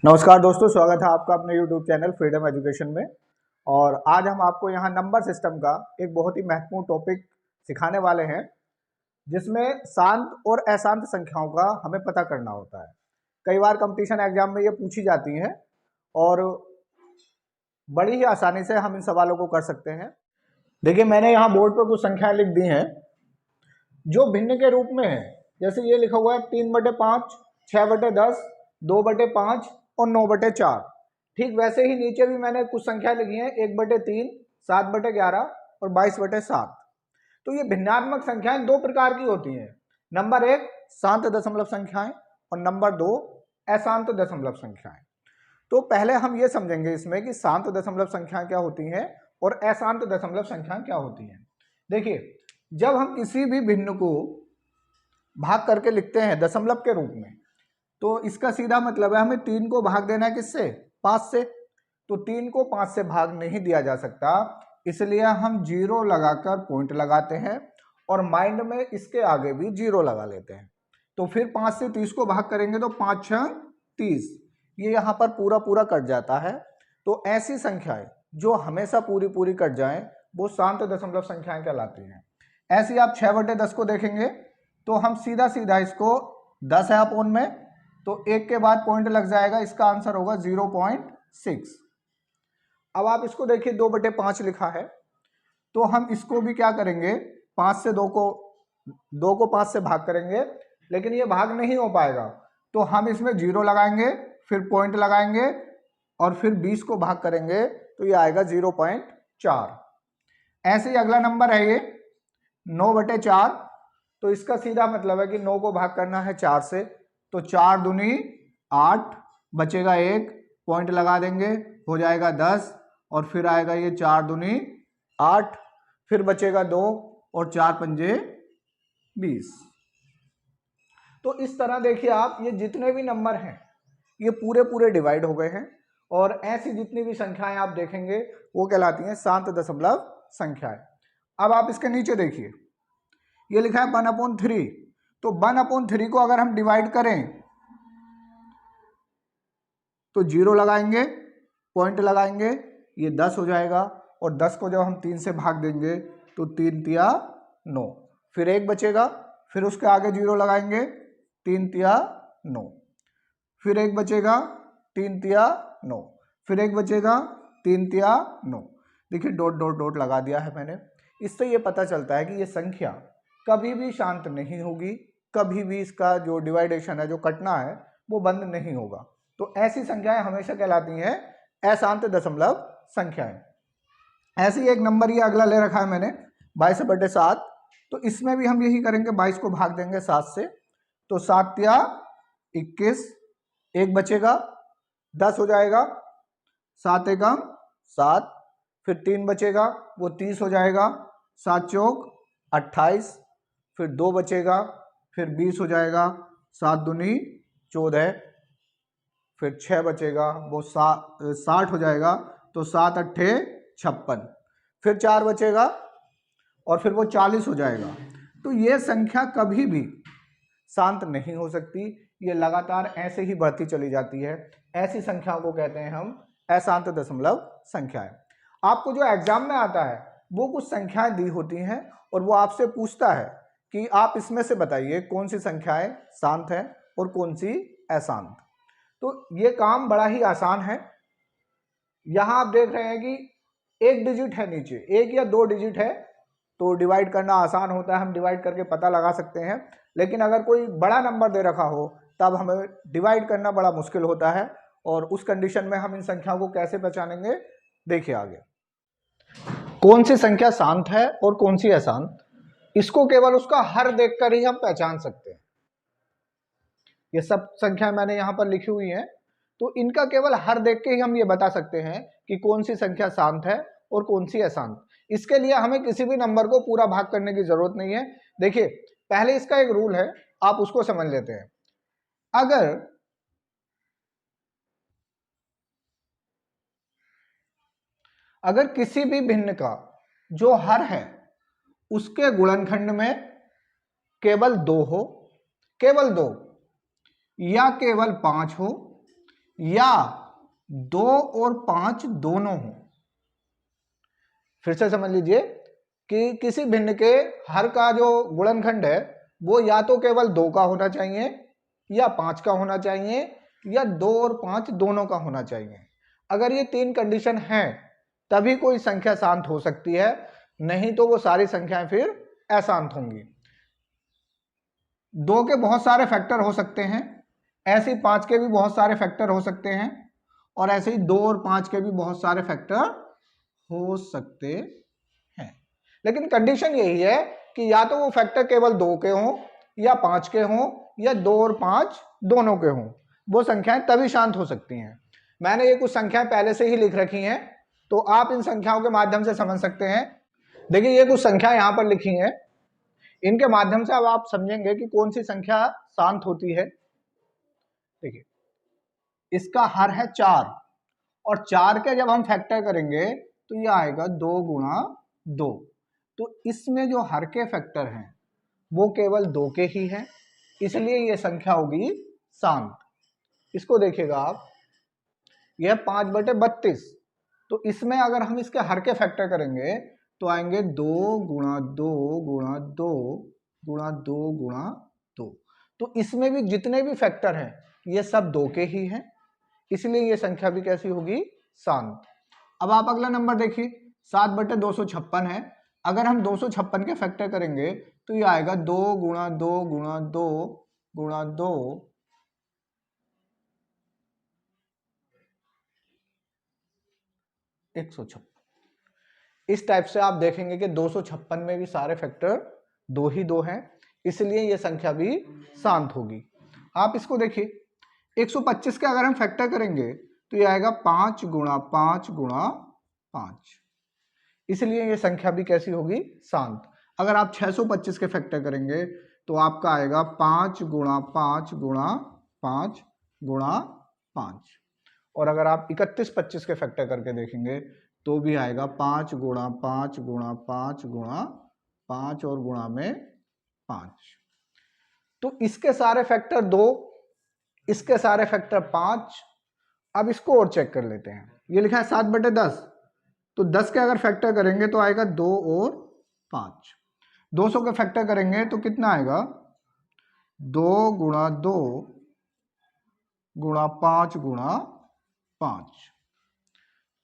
नमस्कार दोस्तों, स्वागत है आपका अपने YouTube चैनल फ्रीडम एजुकेशन में। और आज हम आपको यहाँ नंबर सिस्टम का एक बहुत ही महत्वपूर्ण टॉपिक सिखाने वाले हैं, जिसमें शांत और अशांत संख्याओं का हमें पता करना होता है। कई बार कंपटीशन एग्जाम में ये पूछी जाती हैं और बड़ी ही आसानी से हम इन सवालों को कर सकते हैं। देखिए, मैंने यहाँ बोर्ड पर कुछ संख्याएं लिख दी हैं जो भिन्न के रूप में है। जैसे ये लिखा हुआ है 3/5, 6/10, 2/5 और 9/4। ठीक वैसे ही नीचे भी मैंने कुछ संख्या लिखी है 1/3, 7/11 और 22/7। तो ये भिन्नात्मक संख्याएं दो प्रकार की होती हैं। नंबर 1 शांत दशमलव संख्याएं और नंबर 2 अशांत दशमलव संख्याएं। तो पहले हम ये समझेंगे इसमें कि शांत दशमलव संख्याएं क्या होती हैं और अशांत दशमलव संख्याएं क्या होती हैं। देखिए, जब हम किसी भी भिन्न को भाग करके लिखते हैं दशमलव के रूप में, तो इसका सीधा मतलब है हमें 3 को भाग देना है किससे? 5 से। तो 3 को 5 से भाग नहीं दिया जा सकता, इसलिए हम 0 लगाकर पॉइंट लगाते हैं और माइंड में इसके आगे भी 0 लगा लेते हैं। तो फिर 5 से 30 को भाग करेंगे तो 5 6 30, ये यहाँ पर पूरा पूरा कट जाता है। तो ऐसी संख्याएं जो हमेशा पूरी पूरी कट जाएं वो शांत दशमलव संख्याएं कहलाती हैं। ऐसी आप 6/10 को देखेंगे तो हम सीधा सीधा इसको 10 है अपोन में, तो 1 के बाद पॉइंट लग जाएगा, इसका आंसर होगा 0.6। अब आप इसको देखिए 2/5 लिखा है, तो हम इसको भी क्या करेंगे, 5 से 2 को 5 से भाग करेंगे, लेकिन ये भाग नहीं हो पाएगा। तो हम इसमें 0 लगाएंगे, फिर पॉइंट लगाएंगे और फिर 20 को भाग करेंगे तो ये आएगा 0.4। ऐसे ही अगला नंबर है ये 9/4। तो इसका सीधा मतलब है कि 9 को भाग करना है 4 से, तो 4 दूनी 8, बचेगा 1, पॉइंट लगा देंगे, हो जाएगा 10 और फिर आएगा ये 4 दूनी 8, फिर बचेगा 2 और 4 पंजे 20। तो इस तरह देखिए आप, ये जितने भी नंबर हैं ये पूरे पूरे डिवाइड हो गए हैं और ऐसी जितनी भी संख्याएं आप देखेंगे वो कहलाती हैं शांत दशमलव संख्याएं। अब आप इसके नीचे देखिए, ये लिखा है 1/3। तो 1/3 को अगर हम डिवाइड करें तो 0 लगाएंगे, पॉइंट लगाएंगे, ये 10 हो जाएगा और 10 को जब हम 3 से भाग देंगे तो 3 तिया 9, फिर 1 बचेगा, फिर उसके आगे 0 लगाएंगे, 3 तिया 9, फिर 1 बचेगा, 3 तिया 9, फिर 1 बचेगा, 3 तिया 9। देखिए डॉट डॉट डॉट लगा दिया है मैंने। इससे ये पता चलता है कि ये संख्या कभी भी शांत नहीं होगी, कभी भी इसका जो डिवाइडेशन है, जो कटना है, वो बंद नहीं होगा। तो ऐसी संख्याएं हमेशा कहलाती हैं अशांत दशमलव संख्याएं। ऐसे ही एक नंबर ये अगला ले रखा है मैंने 22/7। तो इसमें भी हम यही करेंगे, 22 को भाग देंगे 7 से, तो 7 तिया 21, 1 बचेगा, 10 हो जाएगा, 7 एकम 7, फिर 3 बचेगा, वो 30 हो जाएगा, 7 चौक 28, फिर 2 बचेगा, फिर 20 हो जाएगा, 7 दूनी 14, फिर 6 बचेगा, वो 60 हो जाएगा, तो 7 अट्ठे 56, फिर 4 बचेगा और फिर वो 40 हो जाएगा। तो ये संख्या कभी भी शांत नहीं हो सकती, ये लगातार ऐसे ही बढ़ती चली जाती है। ऐसी संख्याओं को कहते हैं हम अशांत दशमलव संख्याएं। आपको जो एग्जाम में आता है वो कुछ संख्याएं दी होती हैं और वो आपसे पूछता है कि आप इसमें से बताइए कौन सी संख्याएं शांत हैं और कौन सी अशांत। तो ये काम बड़ा ही आसान है। यहां आप देख रहे हैं कि 1 डिजिट है नीचे, 1 या 2 डिजिट है, तो डिवाइड करना आसान होता है, हम डिवाइड करके पता लगा सकते हैं। लेकिन अगर कोई बड़ा नंबर दे रखा हो तब हमें डिवाइड करना बड़ा मुश्किल होता है, और उस कंडीशन में हम इन संख्याओं को कैसे पहचानेंगे, देखिए आगे। कौन सी संख्या शांत है और कौन सी अशांत, इसको केवल उसका हर देखकर ही हम पहचान सकते हैं। ये सब संख्या मैंने यहां पर लिखी हुई है, तो इनका केवल हर देख के ही हम ये बता सकते हैं कि कौन सी संख्या शांत है और कौन सी अशांत। इसके लिए हमें किसी भी नंबर को पूरा भाग करने की जरूरत नहीं है। देखिए, पहले इसका एक रूल है, आप उसको समझ लेते हैं। अगर किसी भी भिन्न का जो हर है उसके गुणनखंड में केवल 2 हो, केवल 2 या केवल 5 हो या 2 और 5 दोनों हो। फिर से समझ लीजिए कि किसी भिन्न के हर का जो गुणनखंड है वो या तो केवल 2 का होना चाहिए या 5 का होना चाहिए या 2 और 5 दोनों का होना चाहिए। अगर ये 3 कंडीशन हैं तभी कोई संख्या शांत हो सकती है, नहीं तो वो सारी संख्याएं फिर अशांत होंगी। 2 के बहुत सारे फैक्टर हो सकते हैं, ऐसे ही 5 के भी बहुत सारे फैक्टर हो सकते हैं, और ऐसे ही 2 और 5 के भी बहुत सारे फैक्टर हो सकते हैं। लेकिन कंडीशन यही है कि या तो वो फैक्टर केवल 2 के हों या 5 के हों या 2 और 5 दोनों के हों, वो संख्याएं तभी शांत हो सकती हैं। मैंने ये कुछ संख्याएं पहले से ही लिख रखी हैं, तो आप इन संख्याओं के माध्यम से समझ सकते हैं। देखिए ये कुछ संख्या यहां पर लिखी हैं, इनके माध्यम से अब आप समझेंगे कि कौन सी संख्या शांत होती है। देखिए इसका हर है 4, और 4 के जब हम फैक्टर करेंगे तो ये आएगा 2 गुणा 2। तो इसमें जो हर के फैक्टर हैं वो केवल 2 के ही हैं, इसलिए ये संख्या होगी शांत। इसको देखिएगा आप, यह 5/32, तो इसमें अगर हम इसके हर के फैक्टर करेंगे तो आएंगे 2 गुणा 2 गुणा 2 गुणा 2 गुणा 2। तो इसमें भी जितने भी फैक्टर हैं ये सब 2 के ही हैं, इसलिए ये संख्या भी कैसी होगी, शांत। अब आप अगला नंबर देखिए, 7/256 है। अगर हम 256 के फैक्टर करेंगे तो ये आएगा 2 गुणा 2 गुणा 2 गुणा 2 156। इस टाइप से आप देखेंगे कि 256 में भी सारे फैक्टर 2 ही 2 हैं, इसलिए ये संख्या भी शांत होगी। आप इसको देखिए, 125 के अगर हम फैक्टर करेंगे तो ये आएगा 5 गुणा 5 गुणा 5, इसलिए ये संख्या भी कैसी होगी, शांत। अगर आप 625 के फैक्टर करेंगे तो आपका आएगा 5 गुणा 5 गुणा 5 गुणा 5, और अगर आप 3125 के फैक्टर करके देखेंगे तो भी आएगा 5 गुणा 5 गुणा 5 गुणा 5 और गुणा में 5। तो इसके सारे फैक्टर 2, इसके सारे फैक्टर 5। अब इसको और चेक कर लेते हैं, ये लिखा है 7/10, तो 10 के अगर फैक्टर करेंगे तो आएगा 2 और 5। 200 के फैक्टर करेंगे तो कितना आएगा, 2 गुणा 2 गुणा 5 गुणा 5।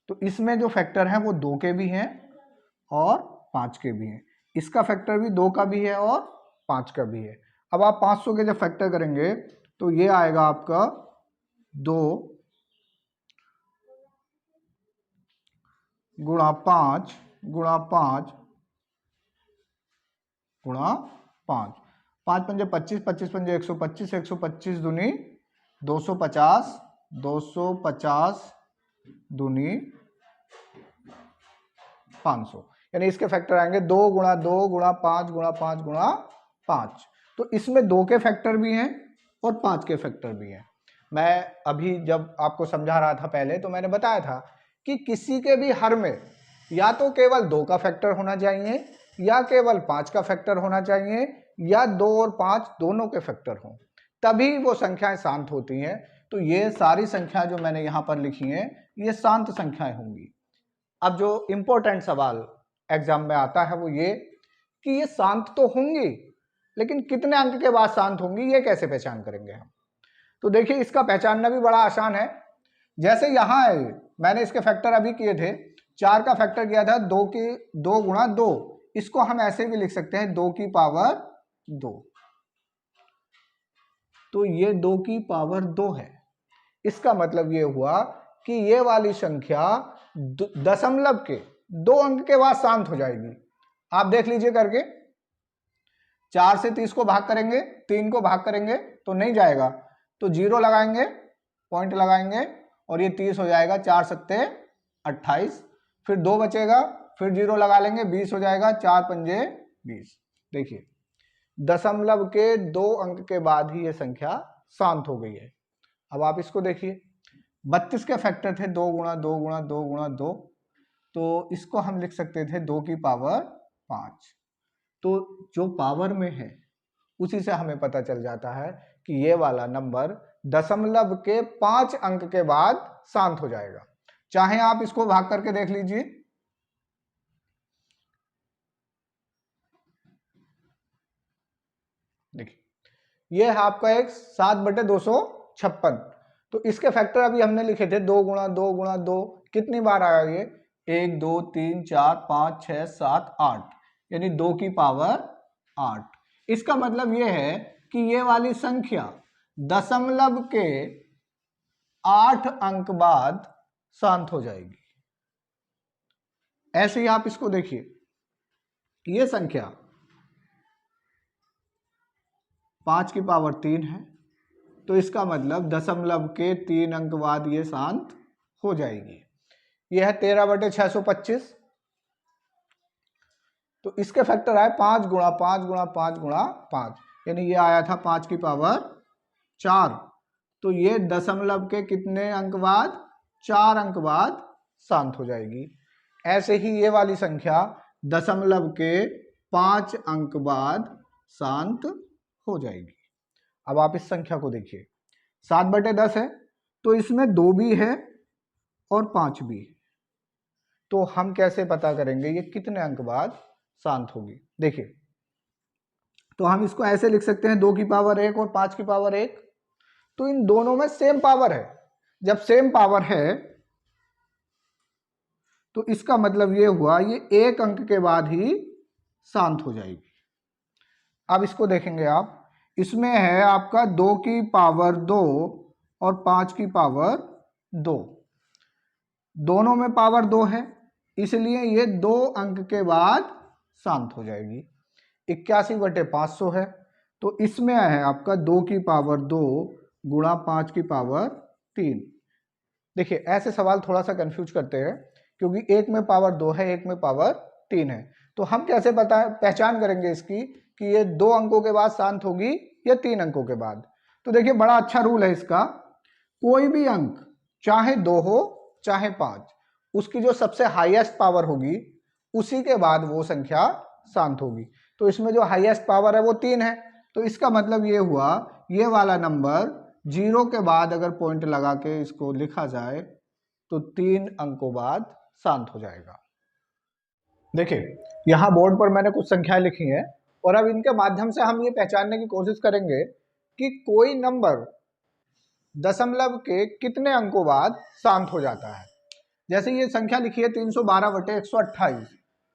तो इसमें जो फैक्टर हैं वो 2 के भी हैं और 5 के भी हैं, इसका फैक्टर भी 2 का भी है और 5 का भी है। अब आप 500 के जब फैक्टर करेंगे तो ये आएगा आपका 2 गुणा 5 गुणा 5 गुणा 5, 5 पंजे 25, 25 पंजे 125, 125 दूनी 250, 250 दूनी 500, यानी इसके फैक्टर आएंगे 2 गुणा 2 गुणा 5 गुणा 5 गुणा 5। तो इसमें 2 के फैक्टर भी हैं और 5 के फैक्टर भी हैं। मैं अभी जब आपको समझा रहा था पहले तो मैंने बताया था कि किसी के भी हर में या तो केवल 2 का फैक्टर होना चाहिए या केवल 5 का फैक्टर होना चाहिए या 2 और 5 दोनों के फैक्टर हों, तभी वो संख्याएं शांत होती हैं। तो ये सारी संख्या जो मैंने यहाँ पर लिखी हैं ये शांत संख्याएं होंगी। अब जो इंपॉर्टेंट सवाल एग्जाम में आता है वो ये कि ये शांत तो होंगी, लेकिन कितने अंक के बाद शांत होंगी ये कैसे पहचान करेंगे हम। तो देखिए इसका पहचानना भी बड़ा आसान है। जैसे यहाँ है, मैंने इसके फैक्टर अभी किए थे, 4 का फैक्टर किया था 2 गुणा 2, इसको हम ऐसे भी लिख सकते हैं 2 की पावर 2। तो ये 2 की पावर 2 है, इसका मतलब ये हुआ कि ये वाली संख्या दशमलव के 2 अंक के बाद शांत हो जाएगी। आप देख लीजिए करके, 4 से 30 को भाग करेंगे, 3 को भाग करेंगे तो नहीं जाएगा, तो 0 लगाएंगे, पॉइंट लगाएंगे और ये 30 हो जाएगा, 4 सत्ते 28, फिर 2 बचेगा, फिर 0 लगा लेंगे, 20 हो जाएगा, 4 पंजे 20। देखिए दशमलव के 2 अंक के बाद ही ये संख्या शांत हो गई है। अब आप इसको देखिए, 32 के फैक्टर थे 2 गुणा 2 गुणा 2 गुणा 2, तो इसको हम लिख सकते थे 2 की पावर 5। तो जो पावर में है उसी से हमें पता चल जाता है कि ये वाला नंबर दशमलव के 5 अंक के बाद शांत हो जाएगा। चाहे आप इसको भाग करके देख लीजिए, देखिए ये है आपका एक 7/256। तो इसके फैक्टर अभी हमने लिखे थे 2 गुणा 2 गुणा 2, कितनी बार आया ये 1 2 3 4 5 6 7 8, यानी 2 की पावर 8। इसका मतलब ये है कि ये वाली संख्या दशमलव के 8 अंक बाद शांत हो जाएगी। ऐसे ही आप इसको देखिए, ये संख्या 5 की पावर 3 है, तो इसका मतलब दशमलव के 3 अंक बाद ये शांत हो जाएगी। यह है 13/625। तो इसके फैक्टर आए 5 गुणा 5 गुणा 5 गुणा 5, यानी ये आया था 5 की पावर 4। तो ये दशमलव के कितने अंक बाद, 4 अंक बाद शांत हो जाएगी। ऐसे ही ये वाली संख्या दशमलव के 5 अंक बाद शांत हो जाएगी। अब आप इस संख्या को देखिए, 7/10 है, तो इसमें 2 भी है और 5 भी है। तो हम कैसे पता करेंगे ये कितने अंक बाद शांत होगी? देखिए, तो हम इसको ऐसे लिख सकते हैं 2 की पावर 1 और 5 की पावर 1। तो इन दोनों में सेम पावर है। जब सेम पावर है तो इसका मतलब ये हुआ ये 1 अंक के बाद ही शांत हो जाएगी। अब इसको देखेंगे आप, इसमें है आपका 2 की पावर 2 और 5 की पावर 2, दोनों में पावर 2 है, इसलिए ये 2 अंक के बाद शांत हो जाएगी। 81/500 है, तो इसमें है आपका 2 की पावर 2 गुणा 5 की पावर 3। देखिए ऐसे सवाल थोड़ा सा कंफ्यूज करते हैं, क्योंकि एक में पावर 2 है, एक में पावर 3 है। तो हम कैसे पहचान करेंगे इसकी कि ये 2 अंकों के बाद शांत होगी या 3 अंकों के बाद? तो देखिए बड़ा अच्छा रूल है इसका, कोई भी अंक चाहे 2 हो चाहे 5, उसकी जो सबसे हाईएस्ट पावर होगी उसी के बाद वो संख्या शांत होगी। तो इसमें जो हाईएस्ट पावर है वो 3 है, तो इसका मतलब ये हुआ ये वाला नंबर 0 के बाद अगर पॉइंट लगा के इसको लिखा जाए तो 3 अंकों बाद शांत हो जाएगा। देखिए यहाँ बोर्ड पर मैंने कुछ संख्याएं लिखी हैं और अब इनके माध्यम से हम ये पहचानने की कोशिश करेंगे कि कोई नंबर दशमलव के कितने अंकों बाद शांत हो जाता है। जैसे ये संख्या लिखी है 312/128,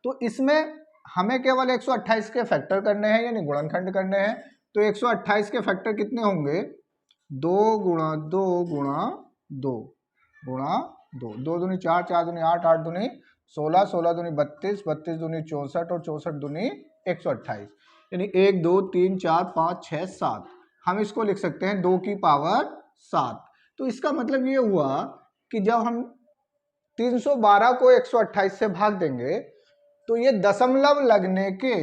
तो इसमें हमें केवल 128 के फैक्टर करने हैं, यानी गुणनखंड करने हैं। तो 128 के फैक्टर कितने होंगे? 2 गुणा 2 गुणा 2 गुणा 2, 2 दूनी 4, 4 दूनी 8, 8 दूनी 16, 16 दूनी 32, 32 दूनी 64 और 64 दूनी 128, यानी 1 2 3 4 5 6 7। हम इसको लिख सकते हैं 2 की पावर 7। तो इसका मतलब ये हुआ कि जब हम 312 को 128 से भाग देंगे तो ये दशमलव लगने के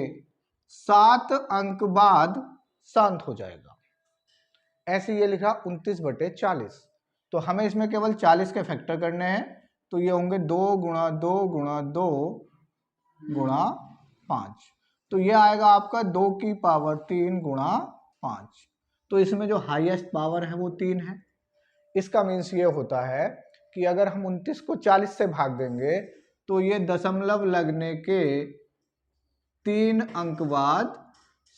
7 अंक बाद शांत हो जाएगा। ऐसे ये लिखा 29/40। तो हमें इसमें केवल 40 के फैक्टर करने हैं, तो ये होंगे 2 गुणा 2 गुणा 2 गुणा 5। तो ये आएगा आपका 2 की पावर 3 गुणा 5। तो इसमें जो हाईएस्ट पावर है वो 3 है। इसका मीन्स ये होता है कि अगर हम 29 को 40 से भाग देंगे तो ये दशमलव लगने के 3 अंक बाद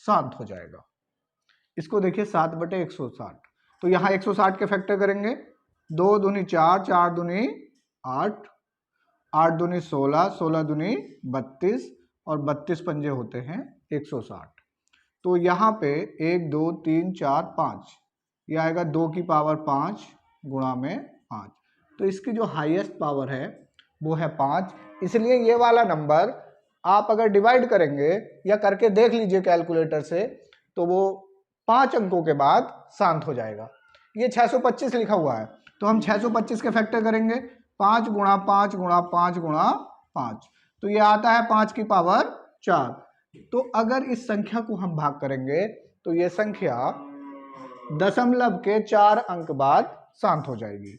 शांत हो जाएगा। इसको देखिए 7/160। तो यहाँ 160 के फैक्टर करेंगे, 2 दूनी 4, 4 दूनी 8, 8 दूनी 16, 16 दूनी 32 और 32 पंजे होते हैं 160। तो यहाँ पे 1 2 3 4 5, ये आएगा 2 की पावर 5 गुणा में 5। तो इसकी जो हाईएस्ट पावर है वो है 5, इसलिए ये वाला नंबर आप अगर डिवाइड करेंगे या करके देख लीजिए कैलकुलेटर से, तो वो 5 अंकों के बाद शांत हो जाएगा। ये 625 लिखा हुआ है, तो हम 625 के फैक्टर करेंगे, 5 गुणा 5 गुणा 5 गुणा 5, तो ये आता है 5 की पावर 4। तो अगर इस संख्या को हम भाग करेंगे तो ये संख्या दशमलव के 4 अंक बाद शांत हो जाएगी।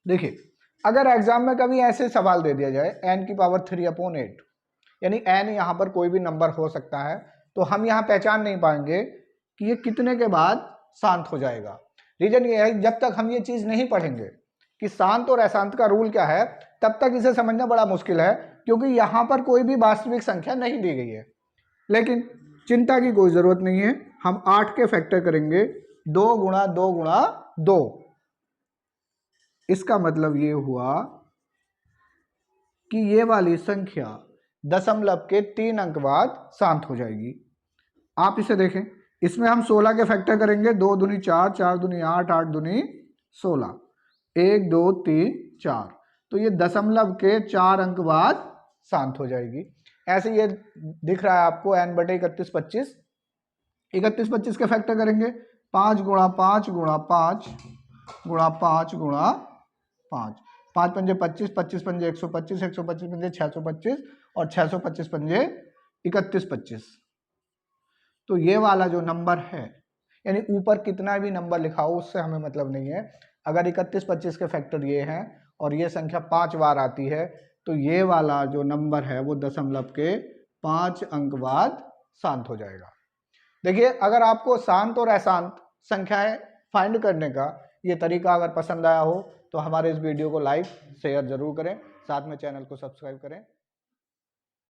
देखिए अगर एग्जाम में कभी ऐसे सवाल दे दिया जाए n की पावर 3/8, यानी n यहाँ पर कोई भी नंबर हो सकता है, तो हम यहाँ पहचान नहीं पाएंगे कि ये कितने के बाद शांत हो जाएगा। रीजन ये है जब तक हम ये चीज नहीं पढ़ेंगे कि शांत और अशांत का रूल क्या है, तब तक इसे समझना बड़ा मुश्किल है, क्योंकि यहाँ पर कोई भी वास्तविक संख्या नहीं दी गई है। लेकिन चिंता की कोई जरूरत नहीं है, हम 8 के फैक्टर करेंगे 2 गुणा 2 गुणा 2। इसका मतलब ये हुआ कि ये वाली संख्या दशमलव के 3 अंक बाद शांत हो जाएगी। आप इसे देखें, इसमें हम 16 के फैक्टर करेंगे, 2 दूनी 4, 4 दूनी 8, 8 दूनी 16, 1 2 3 4, तो ये दशमलव के 4 अंक बाद शांत हो जाएगी। ऐसे ये दिख रहा है आपको n बटे 31 25, 31 25 के फैक्टर करेंगे 5 गुणा 5 गुणा 5 गुणा 5 गुणा 5, 5 पंजे 25, 25 पंजे 125, 125 पंजे 625 और 625 पंजे 31 25। तो ये वाला जो नंबर है, यानी ऊपर कितना भी नंबर लिखा हो उससे हमें मतलब नहीं है। अगर 31 25 के फैक्टर ये हैं और ये संख्या 5 बार आती है, तो ये वाला जो नंबर है वो दशमलव के 5 अंक बाद शांत हो जाएगा। देखिए, अगर आपको शांत और अशांत संख्याएं फाइंड करने का ये तरीका अगर पसंद आया हो तो हमारे इस वीडियो को लाइक शेयर जरूर करें, साथ में चैनल को सब्सक्राइब करें।